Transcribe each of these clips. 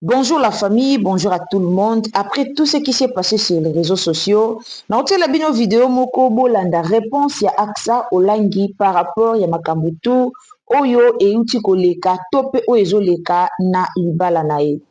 Bonjour la famille, bonjour à tout le monde. Après tout ce qui s'est passé sur les réseaux sociaux, naotela bino vidéo moko bolanda réponse ya AXA Olangi par rapport ya makambo tu oyo euti koleka to pe oyo ezoleka na libala na ye.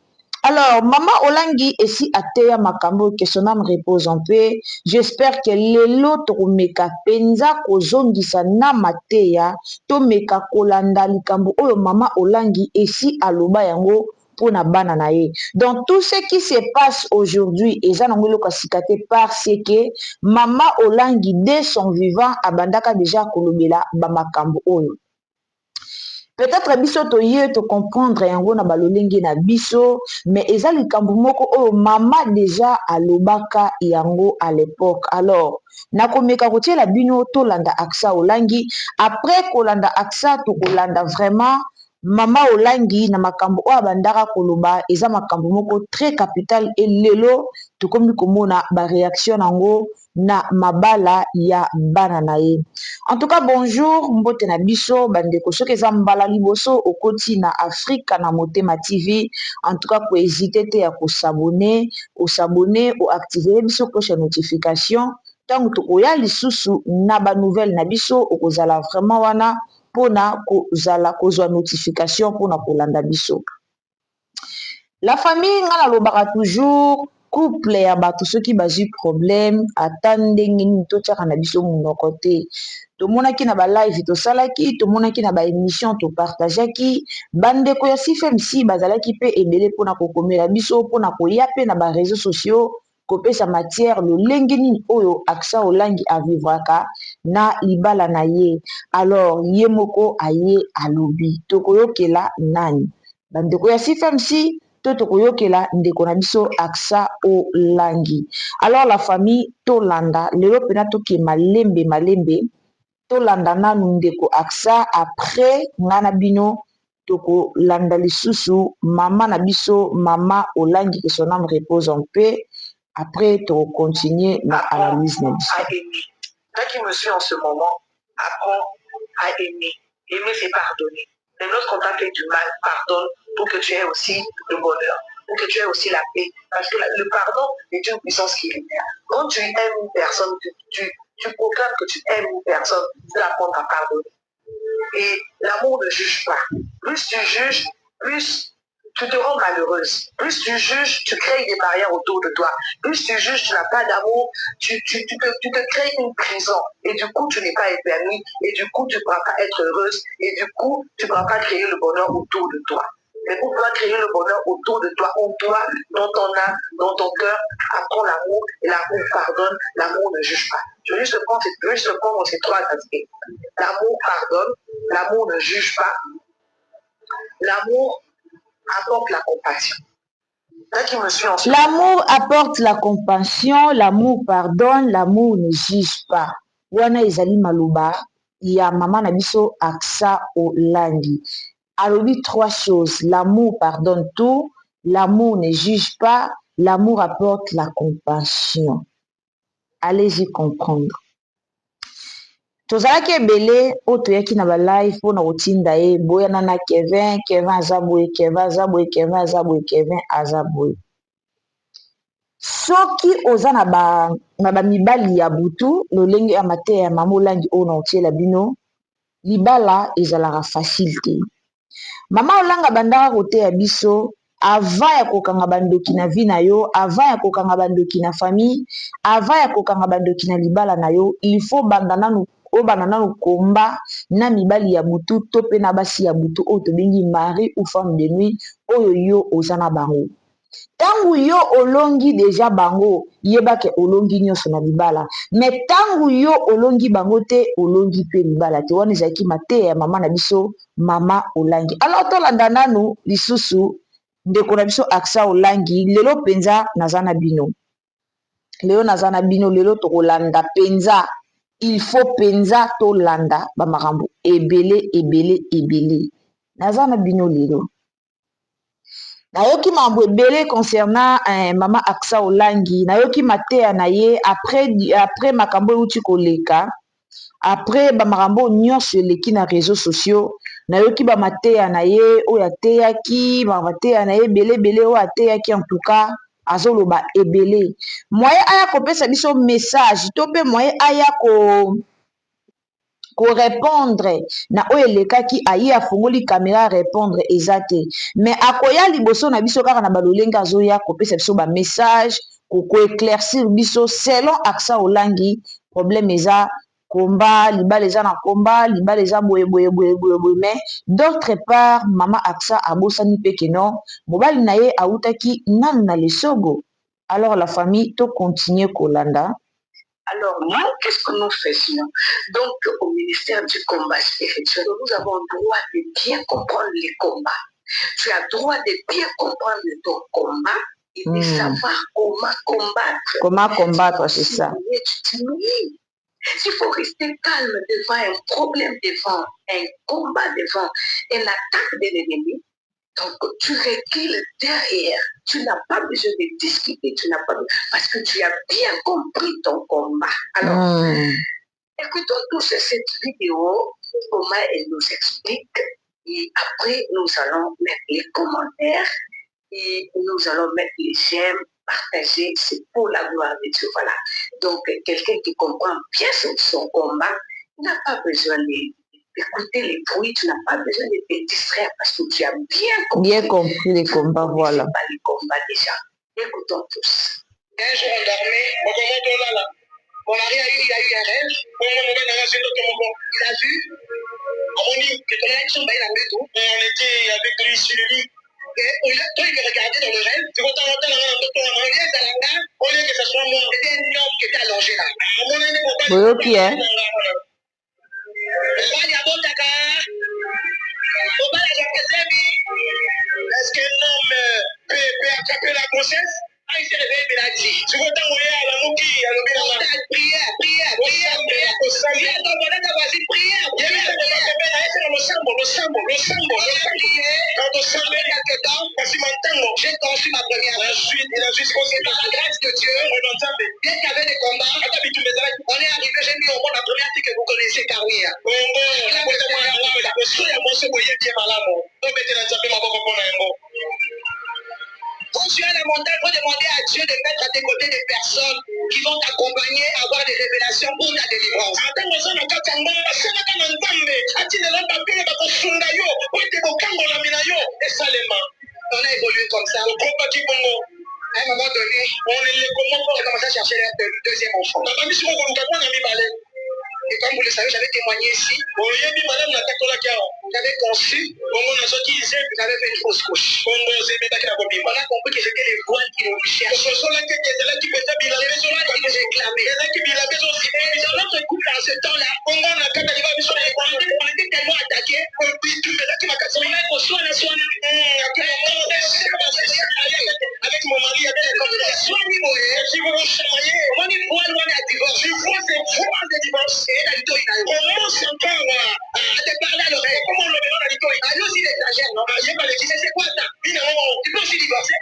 Alors, Mama Olangi esi ateya makambo que son âme repose en paix. J'espère que lelo tokomeka penza kozongisa na mateya to meka kolanda likambo oyo Mama Olangi esi aloba yango pona bana na ye. Donc tout ce qui se passe aujourd'hui eza nango eloko asikate parce que Mama Olangi dès son vivant abandaka déjà kolobela bamakambo oyo. Peut-être biso toye to comprendre yango na balolenge na biso, mais eza likambo moko oyo mama déjà alobaka yango à l'époque. Alors, nakomeka kotiela bino tolanda AXA Olangi, après kolanda AXA to kolanda vraiment Mama Olangi na makambo oyo abandaka koloba eza makambo moko très capital et lelo tokomi komona ba réaction nango na mabala ya bana na ye. En tout cas, bonjour, mbote na biso, bandeko soki eza mbala liboso okoti na Afrika na Motema TV. En tout cas, ko hésiter te ya ko s'abonner, o activer biso cloche ya notification. Tango tokoya lisusu na ba nouvelle na biso okozala vraiment wana pona kozala kozwa notification pona kolanda biso. La famille nga nalobaka toujours couple ya bato soki bazwi problème ata ndenge nini totiaka na biso monoko te. Tomonaki na ba live tosalaki, tomonaki na ba émission topartageaki, bandeko ya CFMC bazalaki pe ebele mpona kokomela biso mpona koya pe na ba réseaux sociaux kopesa matière lolenge nini oyo AXA Olangi avivraka na libala na ye. Alors ye moko aye alobi tokoyokela nani bandeko ya CFMC to tokoyokela ndeko na biso AXA Olangi. Alors la famille tolanda lelo pena toke malembe tolanda nanu ndeko AXA après ngana bino tokolanda lisusu mama na biso Mama Olangi que son âme repose en paix. Après to continuer na analyse na biso. À aimer. Toi qui me suis en ce moment, apprends à aimer. Aimer, c'est pardonner. Et lorsqu'on t'a fait du mal, pardonne pour que tu aies aussi le bonheur, pour que tu aies aussi la paix. Parce que le pardon est une puissance qui libère. Quand tu aimes une personne, tu proclames que tu aimes une personne, tu l'apprends à pardonner. Et l'amour ne juge pas. Plus tu juges, plus tu te rends malheureuse. Plus tu juges, tu crées des barrières autour de toi. Plus tu juges, tu n'as pas d'amour, tu te crées une prison. Et du coup, tu n'es pas épanouie. Et du coup, tu ne pourras pas être heureuse. Et du coup, tu ne pourras pas créer le bonheur autour de toi. Mais pour pouvoir créer le bonheur autour de toi, en toi, dans ton âme, dans ton cœur, apprends l'amour. Et l'amour pardonne, l'amour ne juge pas. Je vais juste prendre ces trois aspects. L'amour pardonne, l'amour ne juge pas. L'amour apporte la compassion. L'amour apporte la compassion, l'amour pardonne, l'amour ne juge pas. Wana ezali maluba ya mama na biso AXA Olangi. Alobi trois choses. L'amour pardonne tout, l'amour ne juge pas, l'amour apporte la compassion. Allez-y comprendre. Tozalaki ebele oyo toyaki na balive mpona kotinda ye boyana na Kevin aza boye, Kevin aza boye, Kevin aza boye, Kevin aza boye. Soki oza na bamibali ya butu lolenge ya mateya ya Mama Olangi oyo na otiela bino libala ezalaka facile te. Mama Olangi abandaka koteya biso avant ya kokanga bandoki na vie na yo, avant ya kokanga bandoki na famille, avant ya kokanga bandoki na libala na yo, il faut banda nanu komba na mibali ya butu to pe na basi ya butu oyo tobengi mari ou femme de nuit oyo yo oza na bango. Tangu yo olongi deja bango yebake olongi nyonso na libala, mais tangu yo olongi bango te olongi pe libala te. Wana ezalaki mateya ya mama na biso Mama Olangi. Alors tolanda nanu lisusu ndeko na biso AXA Olangi lelo penza naza na bino. Lelo tokolanda penza. Il faut penza tolanda bamakambo ebele. Naza na bino lelo. Nayoki mambo ebele concernant Mama AXA Olangi. Nayoki mateya na ye après makambo euti koleka. Après bamakambo nyonso eleki na réseaux sociaux. nayoki bamateya na ye oyo ateyaki bamateya na ye ebele oyo ateyaki en tout cas azoloba ebele moye aya kopesa biso message to mpe moye aya korépondre na oyo elekaki aye afungoli kamera répondre eza te mais akoya liboso na biso kaka na balolenge azoya kopesa biso bamessage koéclaircir biso selon Aksa Olangi problème eza komba libala eza na komba libala eza boye mais d'autre part mama Aksa abosani mpe keno mobali na ye autaki nanu na lesogo alors la famille to continue kolanda. Alors, nous, qu'est-ce que nous faisons? Donc, au ministère du combat spirituel, nous avons le droit de bien comprendre les combats. Tu as le droit de bien comprendre ton combat et de savoir comment combattre. Comment combattre, c'est ça. Il faut rester calme devant un problème, devant un combat, devant une attaque de l'ennemi. Donc, tu recules derrière. Tu n'as pas besoin de discuter. Tu n'as pas besoin, parce que tu as bien compris ton combat. Alors, écoutons tous cette vidéo, comment elle nous explique. Et après, nous allons mettre les commentaires et nous allons mettre les j'aime, partager. C'est pour la gloire de Dieu. Voilà. Donc, quelqu'un qui comprend bien son combat n'a pas besoin d'écouter les bruits, tu n'as pas besoin de te distraire parce que tu as bien compris les combats. Voilà. Pas les combats déjà. Écoutons tous. Un jour on dormait, mon mari a eu un rêve, il a vu, on était avec lui sur le lit. Et quand il me regardait dans le rêve, au lieu que ce soit moi, c'était un homme qui était allongé là. Est-ce qu'un homme peut attraper la grossesse? Ah, il s'est réveillé, il a dit. Tu veux t'envoyer à la mouki, à l'hôpital. Prière. J'ai conçu ma première. Ensuite, par la grâce de Dieu, dès qu'il y avait des combats, on est arrivé, j'ai mis au monde la première fille que vous connaissez, Karouia. Quand tu es à la montagne, il faut demander à Dieu de mettre à tes côtés des personnes qui vont t'accompagner à avoir des révélations pour ta délivrance. On a évolué comme ça. À un moment donné, j'ai commencé à chercher le deuxième enfant. Et comme vous le savez, j'avais témoigné ici. J'avais conçu. J'avais fait une fausse couche. On a compris que c'était les voiles qui nous cherchaient. Que j'ai clamé. Et dans notre couple, dans ce temps-là, on était tellement attaqués. Avec mon mari, il y avait des complications. Si vous vous chamaillez, on est loin à divorce. Tu vois, c'est voix de divorce. Et la lito, il a eu. Commence encore à te parler à l'oreille. Comment on le met dans la lito? Ah, nous, il exagère, non? Il pas le dire, c'est quoi ça? Tu peux aussi divorcer.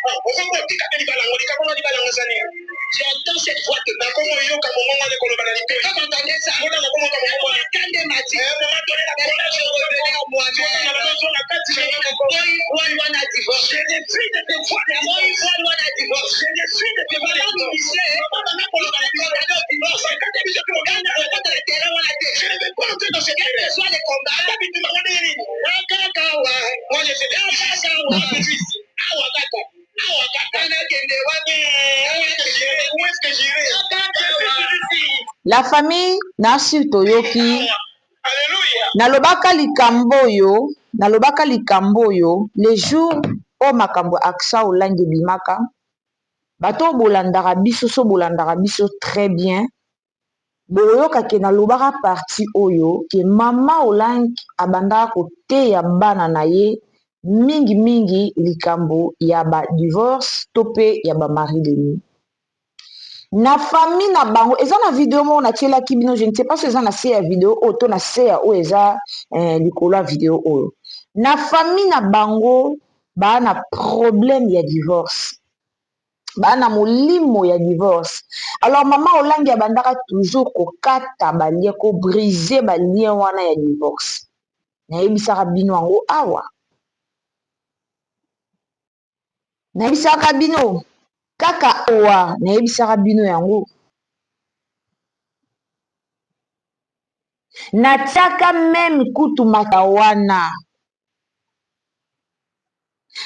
J'entends cette voix de ma comment il y a comme moment de colobanalité. Quand vous entendez ça, quand des m'a dit, je revenais à moi. One a divorce. Je des filles de tes voix. One a divorce. Je des filles de tes voix. Quand vous disiez, quand je ne vais pas entrer dans ce quel que soit les combats. Moi, je sais La famille Nasir Toyoki nalobaka likambo oyo les jours o makambo Aksa Olangi bimaka bato bolandaka biso so bolandaka biso très bien boyoka ke nalobaka parti oyo ke mama Olangi abandaka koteya bana na ye mingi likambo ya ba divorce to pe ya ba mari de nuit na famille na bango eza na video mo na tielaki bino je ne sais pas si eza na se ya video oyo to na se ya oyo eza likolo ya video oyo na famille na bango baa na problème ya divorce baa na molimo ya divorce alors mama Olangi abandaka toujours kokata balien kobrise balien wana ya divorce nayebisaka bino yango awa. Nayebisaka bino kaka owa, nayebisaka bino yango. Natiaka meme kutu matawana.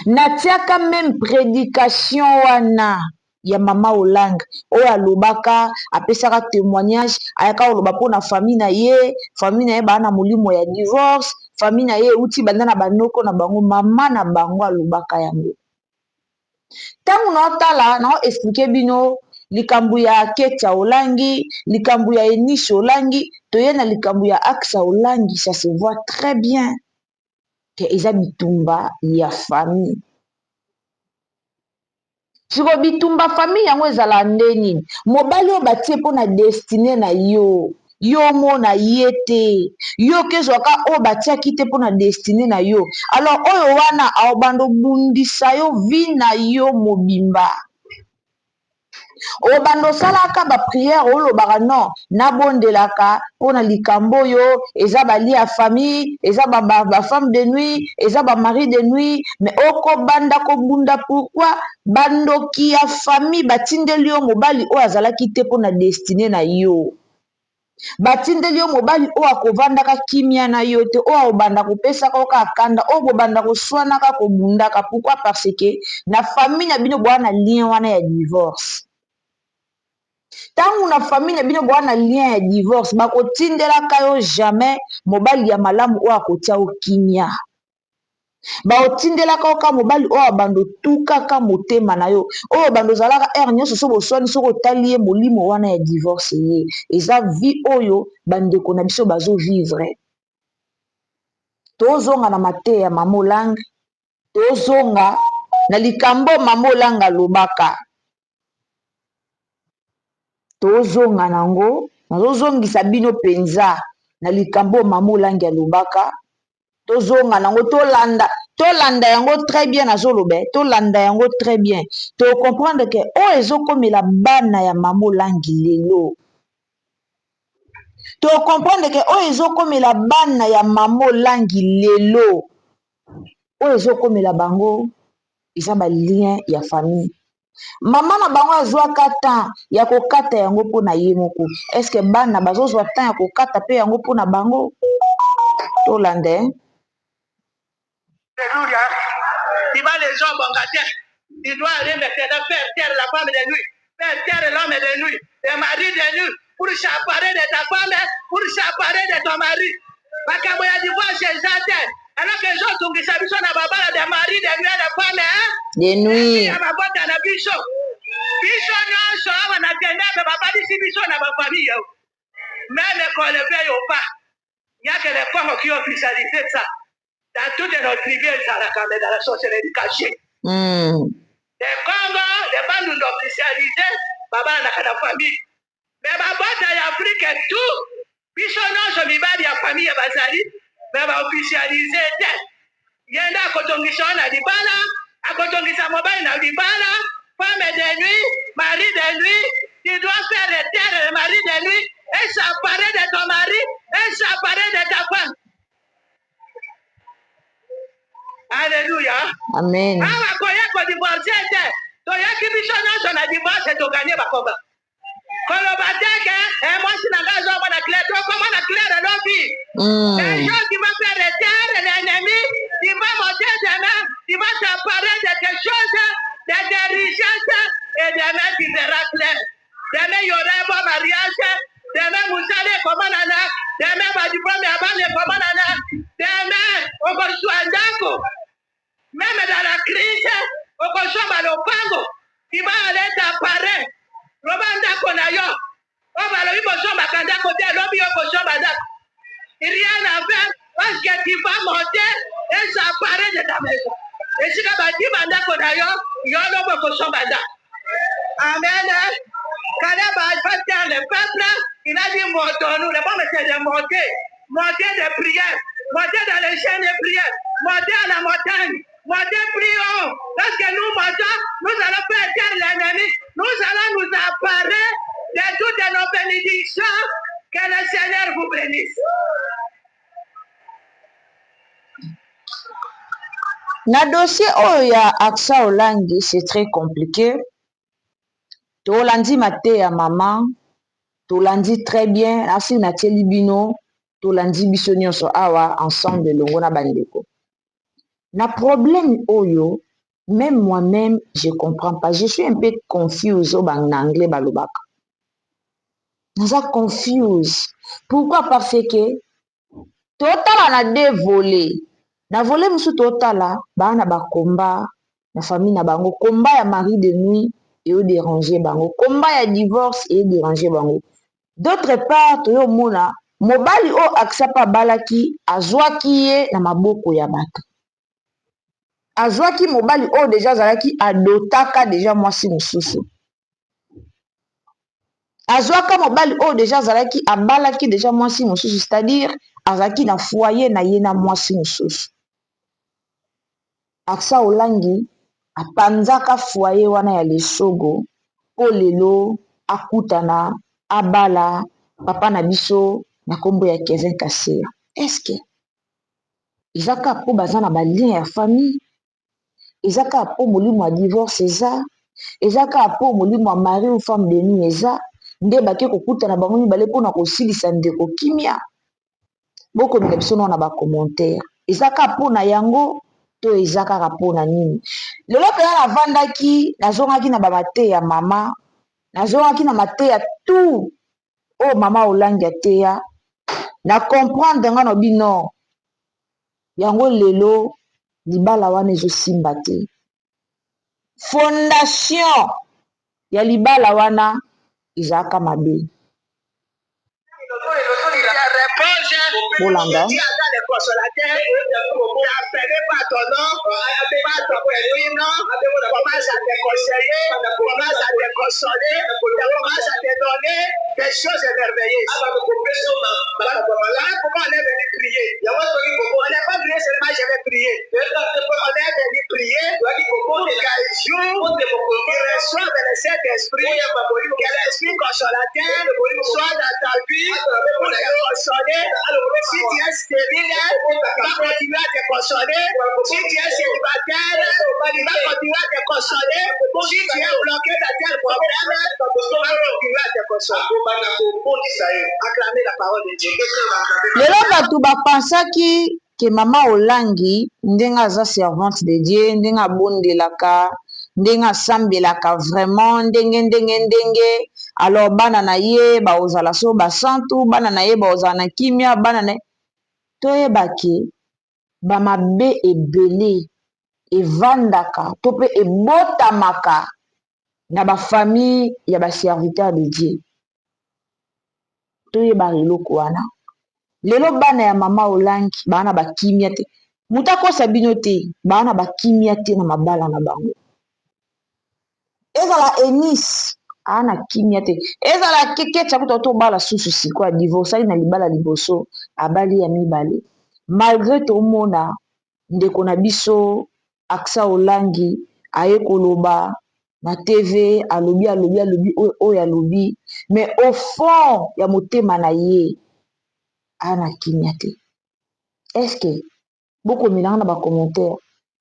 Natiaka meme prédication wana ya mama Olang oyo alobaka apesaka témoignage ayaka oloba mpona famille na ye baa na molimo ya divorce, famille na ye euti banda na banoko na bango, mama na bango alobaka yango. Ntango naotala nao explike bino likambo ya Ketia Olangi, likambo ya Eunice Olangi, toye na likambo ya Axa Olangi, ça se voit très bien que eza bitumba ya famille. Siko bitumba famille yango ezala ndeni, mobali oyo batie mpona destine na yo, yo mona ye te, yo kezwaka oyo batiaki te mpona destine na yo, alors oyo wana aobanda obundisa yo vi na yo mobimba. Obando salaka ba prière olobaka non nabondelaka mpona likambo oyo eza bali ya famille, eza ba femme de nuit, eza ba mari de nuit, mais okobanda kobunda pourquoi bandoki ya famille batindeli yo mobali oyo azalaki te mpona destine na yo. Batindeli yo mobali oyo akovandaka kimia na yo te, oyo obanda kopesaka oka kanda, oyo bobanda koswanaka kobundaka. Pourquoi? Parce que na famille na bino boa na lien wana ya divorce. Tangu na famille na bino boa na lien ya divorce, bakotindelaka yo jamais mobali ya malamu oyo akotia yo kimia. Baotindelaka oka mobali oyo abando tukaka motema na yo, oyo bando zalaka nyonso so boswani soko otali ye molimo wana ya divorce ye. Eza vie oyo bandeko na biso bazo vivre. Tozonga na mate ya Mama Olang, tozonga na likambo Mama Olang alobaka. Tozonga nango, nazozongisa bino penza na likambo Mama Olang alobaka. Tozonga nango tolanda yango très bien nazolobe, tolanda yango très bien. To comprendre que o ezokomela bana ya Mama Olang lelo. To comprendre que o ezokomela bana ya Mama Olang lelo. O ezokomela bango eza ba lien ya famille. Mama na bango azwaka temps ya kokata yango mpona ye moko. Est-ce que bana bazozwa temps ya kokata pe yango mpona bango? Tolande. Alléluia. Tu vas les gens bongataires. Tu dois aller maintenant faire taire la femme de nuit. Faire taire l'homme de nuit. Le mari de nuit. Pour s'apparer de ta femme, pour s'apparer de ton mari. Makambo ya divorce ezate. Alors que les gens sont qui s'habillent na babala de mari de nuit de femme, hein? De nuit. Ya mabota na biso. Biso nyonso awa na tenda pe babadisi biso na ba famille. Même qu'on ne veille ou pas. Il y a que les femmes qui ont officialisé ça. Dans toutes nos tribus, ça a quand même dans la sorcellerie cachée. Les Congo, les bandes officialisées, baba na la famille. Mais babota ya Afrique tout, biso nyonso mibali ya famille ya bazali, mais ba officialisé te. Yenda akotongisa na libala, akotongisa mobile na libala, femme de nuit, mari de nuit, tu dois faire le terre le mari de nuit, et s'apparer de ton mari, et s'apparer de ta femme. Alléluia. Amen. Awa koya ko divorce te. Toyaki biso nyonso na divorce toganye bakomba. Koloba teke, moi si nanga zo mona clair, to comment na clair lobi. Les gens qui vont faire le terre, l'ennemi, ils vont monter demain, ils vont s'apparer de quelque chose, de richesse, et demain tu verras clair. Demain il y aura un bon mariage, demain vous allez comment nana, demain va du premier avant les comment nana, demain on va soigner. Même dans la crise, on consomme le pango, il va aller t'apparaître. Robanda konayo, on va le consomme à Kanda côté, l'homme y consomme à Dak. Il rien à faire parce que tu vas monter et ça apparaît de ta maison. Et si tu vas dire Banda konayo, il y a l'homme consomme à Dak. Amen. Quand il va faire le peuple, il a dit montons-nous. Le bon c'est de monter, monter de prière, monter dans les chaînes de prière, monter à la montagne. Montez plus haut. Lorsque nous montons, nous allons faire taire l'ennemi. Nous allons nous apparer de toutes nos bénédictions. Que le Seigneur vous bénisse. Na dossier oyo ya AXA Olangi, c'est très compliqué. Tolandi mate ya maman, tolandi très bien, asi na tieli bino, tolandi biso nyonso awa ensemble longo na bandeko. Na problème oyo, même moi-même, je comprends pas. Je suis un peu confuse au en anglais balobaka. Naza confuse. Pourquoi? Parce que totala na deux volets. Na volet musu totala, bana ba combat, na famille na bango, combat ya mari de nuit et au déranger bango, combat ya divorce et déranger bango. D'autre part, toyo mona, mobali o AXA pa balaki, azwaki ye na maboko ya bato. Azwaki mobali o déjà zalaki adotaka déjà mwasi mususu. Azwaka mobali o déjà zalaki abalaki déjà mwasi mususu, c'est-à-dire azalaki na foyer na ye na mwasi mususu. AXA Olangi apanzaka foyer wana ya lesogo po lelo akutana abala papa na biso na kombo ya Kevin Kaseya. Est-ce que ezaka po baza na balien ya famille? Ezaka po molimo ya divorce eza? Ezaka po molimo ya mari ou femme de nuit eza? Nde bake kokutana bango mibale mpona kosilisa ndeko kimia? Bokomela biso na bacommentaire. Ezaka po na yango to eza kaka po na nini? Lelo mpenza navandaki nazongaki na bamate ya mama, nazongaki na mate ya tout oyo mama Olangi ateya, na comprendre nga no bino yango lelo libala wana ezosimba te. Fondation ya libala wana ezalaka mabe. Bolanda. Des choses émerveilleuses. Voilà pourquoi on est venu prier. On n'est pas venu seulement je vais prier. On est venu prier car jour il reçoit le Saint-Esprit, que l'Esprit consolateur soit dans ta vie pour te consoler. Si tu es stérile, il va continuer à te consoler. Si tu es célibataire, il va continuer à te consoler. Si tu es bloqué dans tel problème, il va continuer à te consoler. Acclamer la parole de Dieu. Lelo bato bapensaki ke mama Olangi ndenge aza servante de Dieu, ndenge abondelaka, ndenge asambelaka vraiment ndenge alors bana na ye baozala so basantu, bana na ye baozala na kimia, bana na toyebaki bamabe ebele evandaka to pe ebotamaka na bafamille ya baserviteur de Dieu. Toyeba eloko wana lelo bana ya mama Olangi bana bakimia te, mutu akosa bino te, bana bakimia te na mabala na bango. Ezala Enis ana kimia te, ezala Keketia kuta to bala susu siko ya divorce ali na libala liboso abali ya mibale. Malgré tomona ndeko na biso AXA Olangi aye koloba na TV alobi oyo alobi, mais au fond ya motema na ye ana kimia te. Est-ce que bokomela na bacommentaire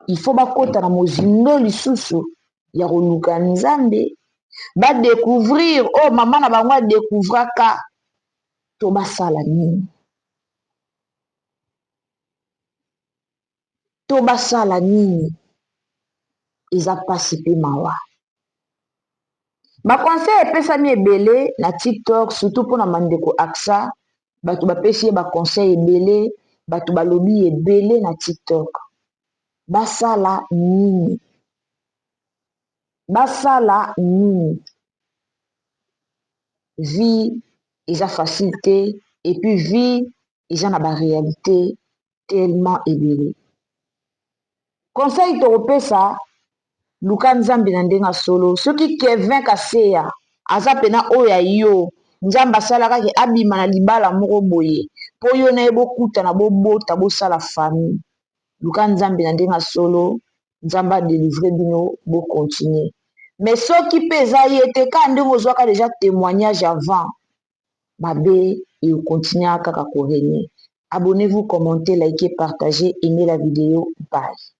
il faut bakota na mozindo lisusu ya koluka nzambe badécouvrir oh mama na bango adécouvraka to basala nini, to basala nini eza pasi mpe mawa. Baconseil epesami ebele na TikTok surtout mpona mandeko AXA, bato bapesi ye baconseil ebele, bato balobi ebele na TikTok. Basala nini? Basala nini? Vie eza facile te et puis vie eza na baréalité tellement ebele. Conseil tokopesa luka nzambe na ndenga solo soki Kevin Kaseya aza pena oyo ya yo nzambe asalaka ke abima na libala moko boye po yo na ye bokutana bobota bosala famille. Luka nzambe na ndenga solo nzambe adelivre bino bocontinue. Mais soki mpe eza ye te ka ndenge ozwaka déjà témoignage avant mabe ekontinue kaka korégner. Abonnez-vous, commentez, likez, partagez, aimez la vidéo. Bye.